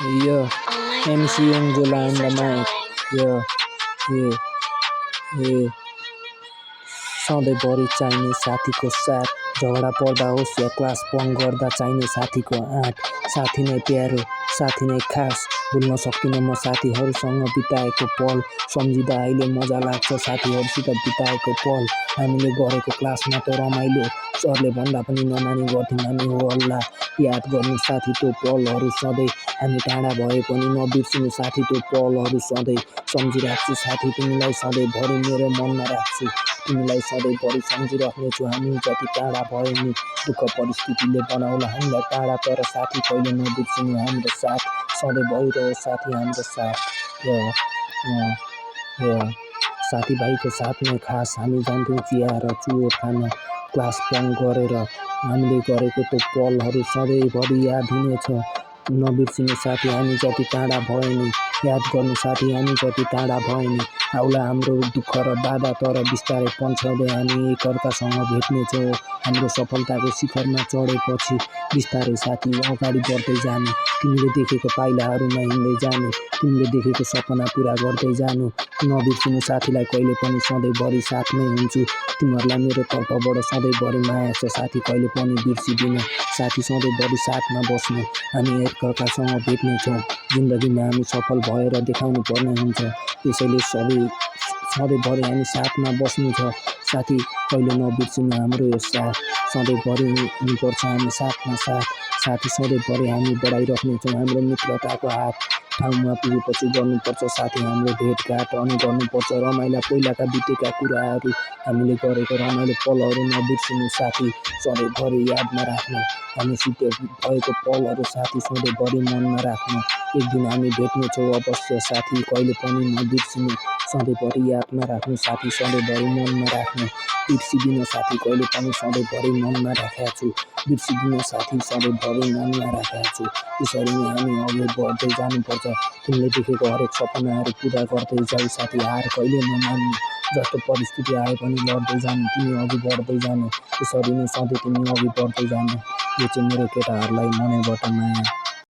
Yeah, MC Angela on the mic. Yeah, yeah, yeah. सधैँभरि चाहिने साथीको साथ, झगडा पर्दा होस् या क्लास बङ्क गर्दा चाहिने साथीको आँट। साथी नै प्यारो, साथी नै खास, भुल्न सक्दिनँ म साथीहरूसँग बिताएको पल। सम्झिँदा अहिले मजा लाग्छ साथीहरूसित बिताएको पल। हामीले गरेको क्लासमा त रमाइलो, सरले भन्दा पनि नमानी गर्थ्यौँ हामी हो हल्ला। याद गर्नु साथी त्यो पलहरू सधैँ, हामी टाढा भए पनि नबिर्सिनु साथी त्यो पलहरू सधैँ। सम्झिराख्छु साथी तिमीलाई सधैँभरि मेरो मनमा राख्छु, तिमीलाई सधैँभरि सम्झिराख्नेछु हामी जति टाढा भए नि। दुःख परिस्थितिले बनाउला हामीलाई टाढा, तर साथी कहिले नबिर्सिनु हाम्रो साथ, सधैँ भइरहोस् साथी हाम्रो साथ। साथीभाइको साथमै खास हामी जान्थ्यौँ चिया र चुरो खान, क्लास बङ्क गरेर। हामीले गरेको त्यो पलहरू सधैँभरि याद हुनेछ, नबिर्सिनु साथी हामी जति टाढा भए नि। याद गर्नु साथी हामी जति टाढा भए नि। आउला हाम्रो दुःख र बाधा, तर बिस्तारै पन्छँदै हामी एकअर्कासँग भेट्नेछौँ। हाम्रो सफलताको शिखरमा चढेपछि बिस्तारै साथी अगाडि बढ्दै जानु, तिमीले देखेको पाइलाहरूमा हिँड्दै जानु, तिमीले देखेको सपना पुरा गर्दै जानु। नबिर्सिनु साथीलाई कहिले पनि, सधैँभरि साथमै हुन्छु, तिमीहरूलाई मेरो तर्फबाट सधैँभरि माया छ साथी, कहिले पनि बिर्सिदिन साथी, सधैँभरि साथमा बस्नु, हामी एकअर्कासँग भेट्नेछौँ। जिन्दगीमा हामी सफल भएर देखाउनु पर्ने हुन्छ, त्यसैले सधैँभरि हामी साथमा बस्नु छ साथी, कहिले नबिर्सिनु हाम्रो यो साथ, सधैँभरि हुनुपर्छ हामी साथमा साथ। साथी सधैँभरि हामी बढाइराख्नेछौँ हाम्रो मित्रताको हात, ठाउँमा पुगेपछि गर्नुपर्छ साथी हाम्रो भेटघाट, अनि गर्नुपर्छ रमाइला पहिलाका बितेका कुराहरू, हामीले गरेको रमाइलो पलहरू नबिर्सिनु साथी, सधैँभरि यादमा राख्नु, हामीसित भएको पलहरू साथी सधैँभरि मनमा राख्नु। एक दिन हामी भेट्नेछौँ अवश्य साथी, कहिले पनि नबिर्सिनु, सधैँभरि यादमा राख्नु साथी, सधैँभरि मनमा राख्नु। बिर्सिदिन साथी कहिले पनि, सधैँभरि मनमा राखेको छु, बिर्सिदिन साथी सधैँभरि मनमा राखेको छु। त्यसरी नै हामी अघि बढ्दै जानुपर्छ, तिमीले देखेको हरेक सपनाहरू पुरा गर्दै जाऊ साथी, हार कहिले नमान्नु, जस्तो परिस्थिति आए पनि लड्दै जानु, तिमी अघि बढ्दै जानु, त्यसरी नै सधैँ तिमी अघि बढ्दै जानु। यो चाहिँ मेरो केटाहरूलाई मनैबाट माया।